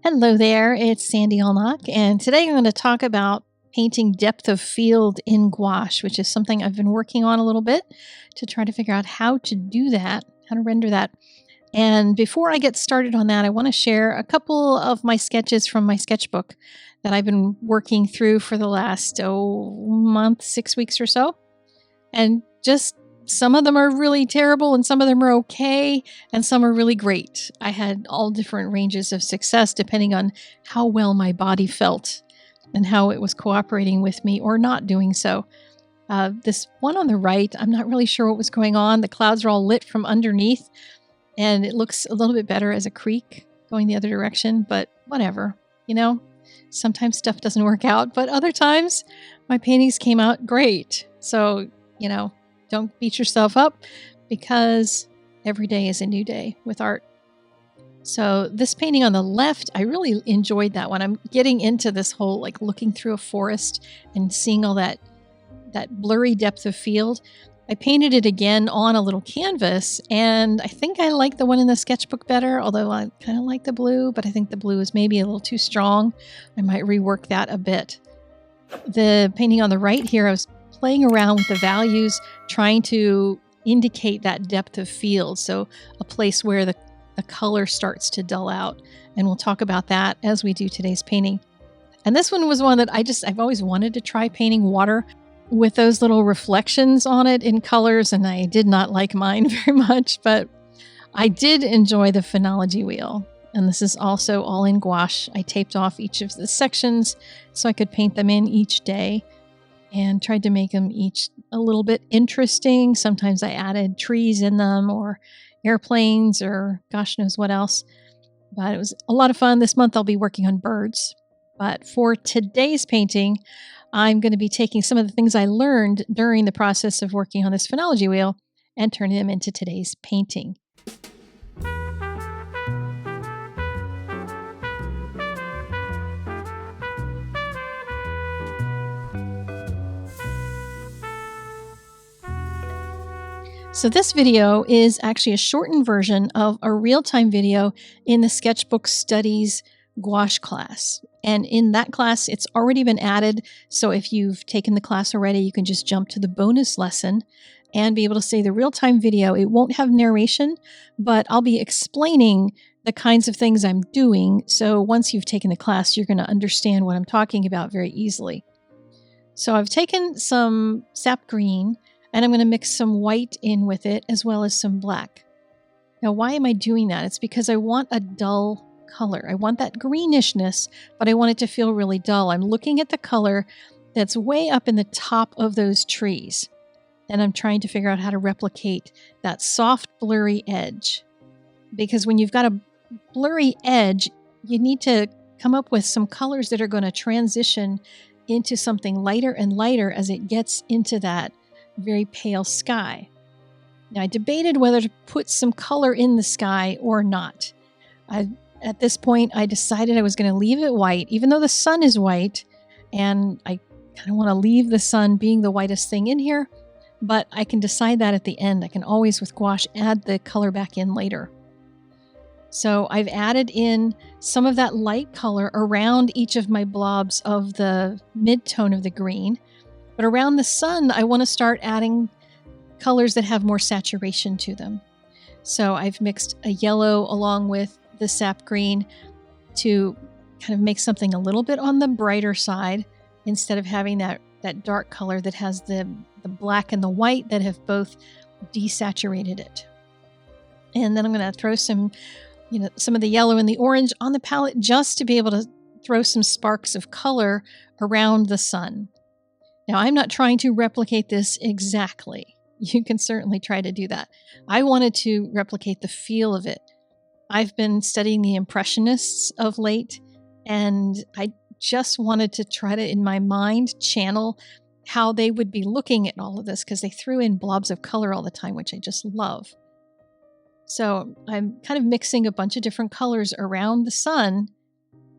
Hello there, it's Sandy Allnock, and today I'm going to talk about painting depth of field in gouache, which is something I've been working on a little bit to try to figure out how to do that, how to render that. And before I get started on that, I want to share a couple of my sketches from my sketchbook that I've been working through for the last month, 6 weeks or so. And just some of them are really terrible and some of them are okay and some are really great. I had all different ranges of success depending on how well my body felt and how it was cooperating with me or not doing so. This one on the right, I'm not really sure what was going on. The clouds are all lit from underneath and it looks a little bit better as a creek going the other direction, but whatever, sometimes stuff doesn't work out, but other times my paintings came out great. So, don't beat yourself up because every day is a new day with art. So this painting on the left, I really enjoyed that one. I'm getting into this whole looking through a forest and seeing all that blurry depth of field. I painted it again on a little canvas, and I think I like the one in the sketchbook better, although I kind of like the blue, but I think the blue is maybe a little too strong. I might rework that a bit. The painting on the right here, I was playing around with the values, trying to indicate that depth of field. So a place where the color starts to dull out. And we'll talk about that as we do today's painting. And this one was one that I've always wanted to try painting water with those little reflections on it in colors. And I did not like mine very much, but I did enjoy the phenology wheel. And this is also all in gouache. I taped off each of the sections so I could paint them in each day and tried to make them each a little bit interesting. Sometimes I added trees in them or airplanes or gosh knows what else. But it was a lot of fun. This month I'll be working on birds. But for today's painting, I'm going to be taking some of the things I learned during the process of working on this phenology wheel and turning them into today's painting. So this video is actually a shortened version of a real-time video in the Sketchbook Studies gouache class. And in that class, it's already been added. So if you've taken the class already, you can just jump to the bonus lesson and be able to see the real-time video. It won't have narration, but I'll be explaining the kinds of things I'm doing. So once you've taken the class, you're going to understand what I'm talking about very easily. So I've taken some Sap Green, and I'm going to mix some white in with it as well as some black. Now, why am I doing that? It's because I want a dull color. I want that greenishness, but I want it to feel really dull. I'm looking at the color that's way up in the top of those trees, and I'm trying to figure out how to replicate that soft, blurry edge. Because when you've got a blurry edge, you need to come up with some colors that are going to transition into something lighter and lighter as it gets into that very pale sky. Now, I debated whether to put some color in the sky or not. At this point, I decided I was going to leave it white, even though the sun is white, and I kind of want to leave the sun being the whitest thing in here, but I can decide that at the end. I can always, with gouache, add the color back in later. So I've added in some of that light color around each of my blobs of the mid-tone of the green. But around the sun, I want to start adding colors that have more saturation to them. So I've mixed a yellow along with the sap green to kind of make something a little bit on the brighter side instead of having that dark color that has the black and the white that have both desaturated it. And then I'm going to throw some of the yellow and the orange on the palette just to be able to throw some sparks of color around the sun. Now, I'm not trying to replicate this exactly. You can certainly try to do that. I wanted to replicate the feel of it. I've been studying the Impressionists of late, and I just wanted to try to, in my mind, channel how they would be looking at all of this because they threw in blobs of color all the time, which I just love. So I'm kind of mixing a bunch of different colors around the sun,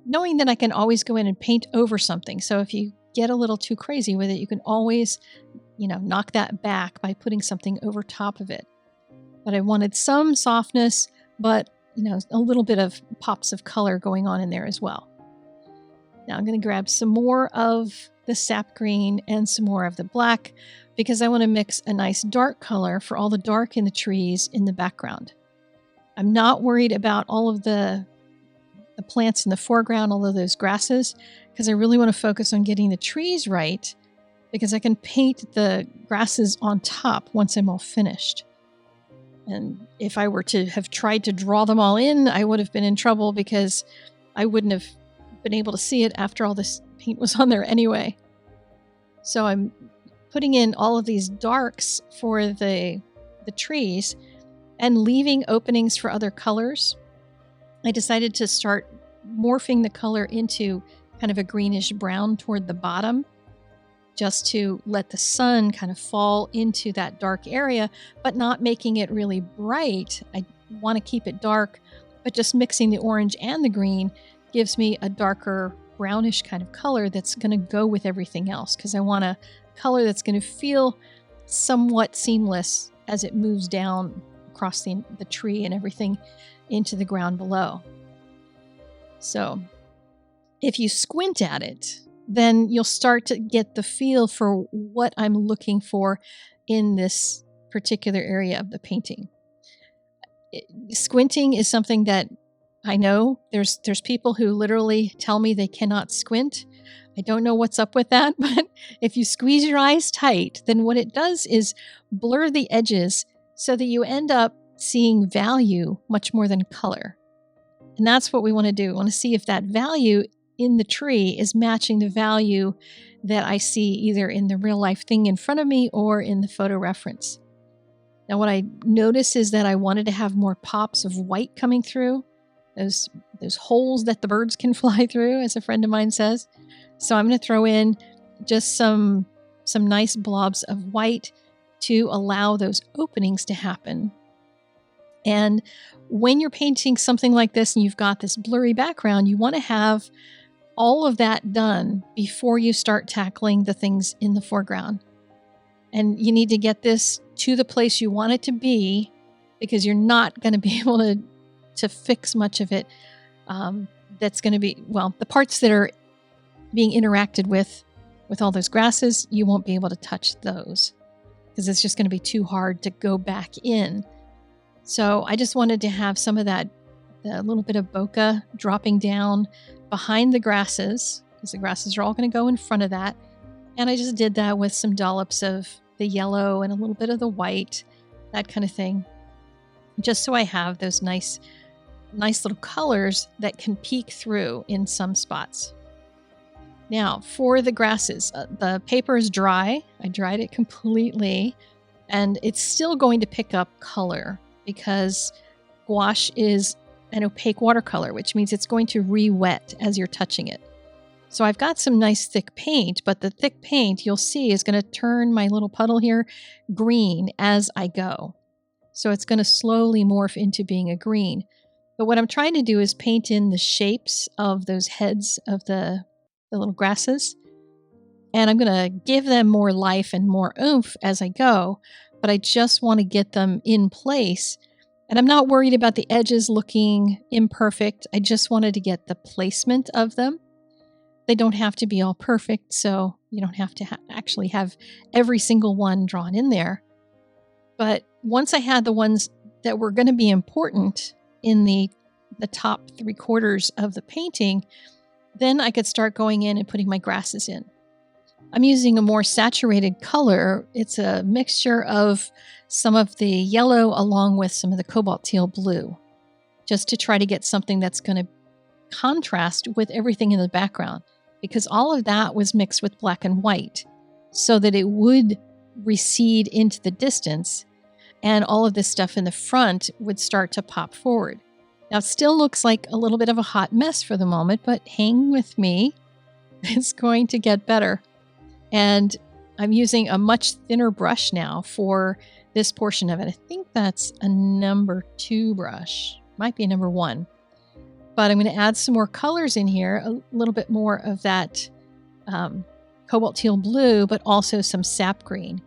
knowing that I can always go in and paint over something. So if you get a little too crazy with it, you can always, knock that back by putting something over top of it. But I wanted some softness, but a little bit of pops of color going on in there as well. Now I'm going to grab some more of the sap green and some more of the black because I want to mix a nice dark color for all the dark in the trees in the background. I'm not worried about all of the plants in the foreground, all of those grasses, because I really want to focus on getting the trees right because I can paint the grasses on top once I'm all finished. And if I were to have tried to draw them all in, I would have been in trouble because I wouldn't have been able to see it after all this paint was on there anyway. So I'm putting in all of these darks for the trees and leaving openings for other colors. I decided to start morphing the color into kind of a greenish brown toward the bottom, just to let the sun kind of fall into that dark area, but not making it really bright. I want to keep it dark, but just mixing the orange and the green gives me a darker brownish kind of color that's going to go with everything else, because I want a color that's going to feel somewhat seamless as it moves down across the tree and everything into the ground below. So if you squint at it, then you'll start to get the feel for what I'm looking for in this particular area of the painting. Squinting is something that I know there's people who literally tell me they cannot squint. I don't know what's up with that, but if you squeeze your eyes tight, then what it does is blur the edges so that you end up seeing value much more than color. And that's what we want to do. We want to see if that value in the tree is matching the value that I see either in the real life thing in front of me or in the photo reference. Now, what I noticed is that I wanted to have more pops of white coming through, those holes that the birds can fly through, as a friend of mine says. So I'm going to throw in just some nice blobs of white to allow those openings to happen. And when you're painting something like this and you've got this blurry background, you want to have all of that done before you start tackling the things in the foreground. And you need to get this to the place you want it to be, because you're not going to be able to fix much of it. That's going to be, well, the parts that are being interacted with all those grasses, you won't be able to touch those because it's just going to be too hard to go back in. So I just wanted to have some of that, a little bit of bokeh dropping down behind the grasses, because the grasses are all going to go in front of that. And I just did that with some dollops of the yellow and a little bit of the white, that kind of thing, just so I have those nice little colors that can peek through in some spots. Now, for the grasses, the paper is dry. I dried it completely, and it's still going to pick up color because gouache is an opaque watercolor, which means it's going to re-wet as you're touching it. So I've got some nice thick paint, but the thick paint you'll see is going to turn my little puddle here green as I go. So it's going to slowly morph into being a green. But what I'm trying to do is paint in the shapes of those heads of the little grasses. And I'm going to give them more life and more oomph as I go, but I just want to get them in place. And I'm not worried about the edges looking imperfect. I just wanted to get the placement of them. They don't have to be all perfect, so you don't have to actually have every single one drawn in there. But once I had the ones that were going to be important in the top 3/4 of the painting, then I could start going in and putting my grasses in. I'm using a more saturated color. It's a mixture of some of the yellow along with some of the cobalt teal blue, just to try to get something that's going to contrast with everything in the background, because all of that was mixed with black and white so that it would recede into the distance and all of this stuff in the front would start to pop forward. Now, it still looks like a little bit of a hot mess for the moment, but hang with me. It's going to get better. And I'm using a much thinner brush now for this portion of it. I think that's a number 2 brush. Might be a number 1. But I'm going to add some more colors in here, a little bit more of that cobalt teal blue, but also some sap green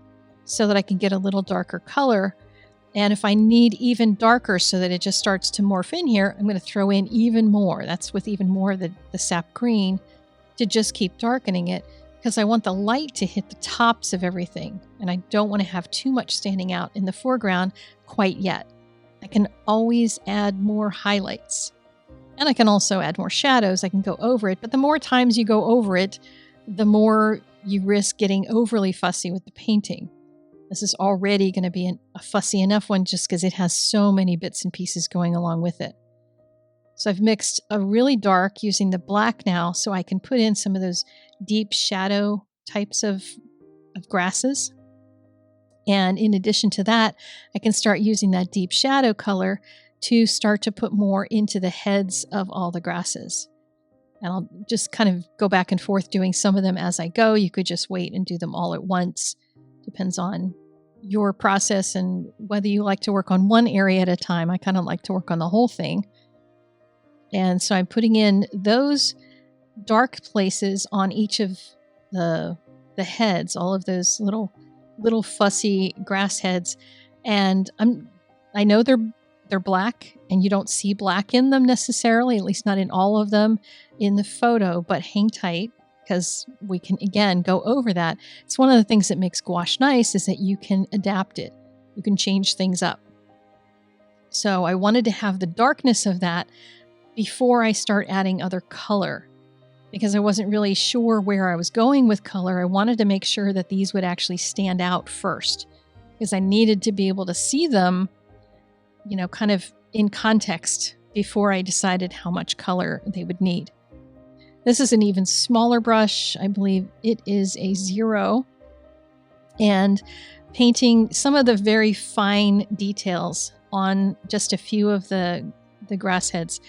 so that I can get a little darker color. And if I need even darker so that it just starts to morph in here, I'm going to throw in even more. That's with even more of the Sap Green to just keep darkening it, because I want the light to hit the tops of everything. And I don't want to have too much standing out in the foreground quite yet. I can always add more highlights. And I can also add more shadows. I can go over it. But the more times you go over it, the more you risk getting overly fussy with the painting. This is already going to be a fussy enough one just because it has so many bits and pieces going along with it. So I've mixed a really dark using the black now so I can put in some of those deep shadow types of grasses. And in addition to that, I can start using that deep shadow color to start to put more into the heads of all the grasses. And I'll just kind of go back and forth doing some of them as I go. You could just wait and do them all at once. Depends on your process and whether you like to work on one area at a time. I kind of like to work on the whole thing. And so I'm putting in those dark places on each of the heads, all of those little fussy grass heads. And I know they're black, and you don't see black in them necessarily, at least not in all of them in the photo, but hang tight, because we can, again, go over that. It's one of the things that makes gouache nice is that you can adapt it. You can change things up. So I wanted to have the darkness of that before I start adding other color, because I wasn't really sure where I was going with color. I wanted to make sure that these would actually stand out first, because I needed to be able to see them, kind of in context before I decided how much color they would need. This is an even smaller brush. I believe it is a 0. And painting some of the very fine details on just a few of the grass heads.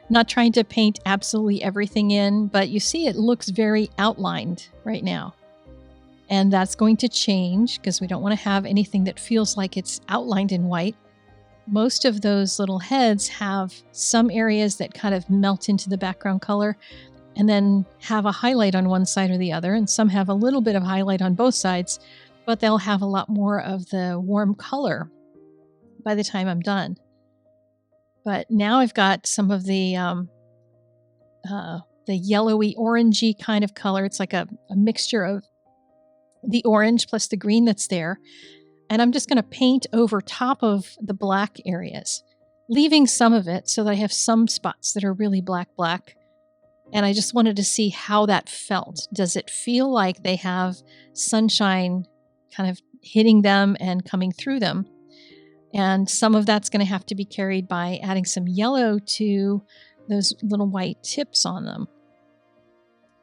Not trying to paint absolutely everything in, but you see it looks very outlined right now. And that's going to change because we don't want to have anything that feels like it's outlined in white. Most of those little heads have some areas that kind of melt into the background color and then have a highlight on one side or the other. And some have a little bit of highlight on both sides, but they'll have a lot more of the warm color by the time I'm done. But now I've got some of the yellowy orangey kind of color. It's like a mixture of the orange plus the green that's there. And I'm just going to paint over top of the black areas, leaving some of it so that I have some spots that are really black. And I just wanted to see how that felt. Does it feel like they have sunshine kind of hitting them and coming through them? And some of that's going to have to be carried by adding some yellow to those little white tips on them.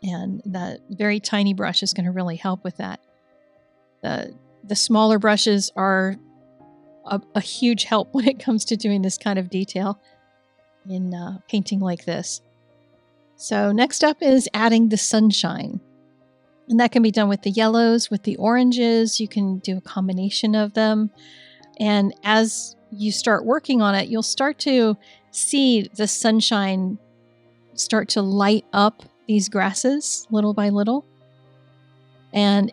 And that very tiny brush is going to really help with that. The smaller brushes are a huge help when it comes to doing this kind of detail in painting like this. So next up is adding the sunshine. And that can be done with the yellows, with the oranges. You can do a combination of them. And as you start working on it, you'll start to see the sunshine start to light up these grasses little by little. And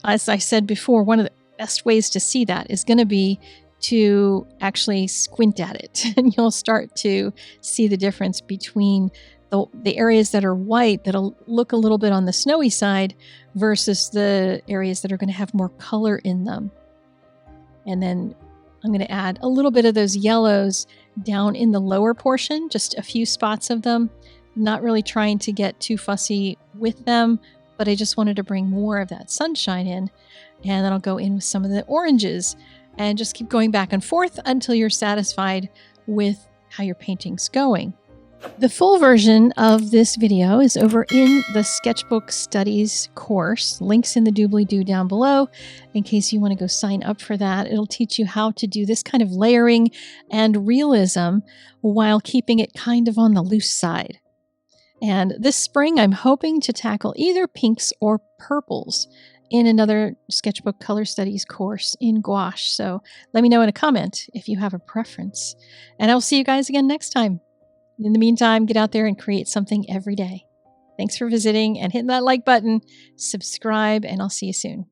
as I said before, one of the best ways to see that is going to be to actually squint at it. And you'll start to see the difference between the areas that are white that'll look a little bit on the snowy side versus the areas that are going to have more color in them. And then I'm going to add a little bit of those yellows down in the lower portion, just a few spots of them. Not really trying to get too fussy with them, but I just wanted to bring more of that sunshine in. And then I'll go in with some of the oranges and just keep going back and forth until you're satisfied with how your painting's going. The full version of this video is over in the Sketchbook Studies course. Links in the doobly-doo down below in case you want to go sign up for that. It'll teach you how to do this kind of layering and realism while keeping it kind of on the loose side. And this spring, I'm hoping to tackle either pinks or purples in another Sketchbook Color Studies course in gouache. So let me know in a comment if you have a preference. And I'll see you guys again next time. In the meantime, get out there and create something every day. Thanks for visiting and hitting that like button, subscribe, and I'll see you soon.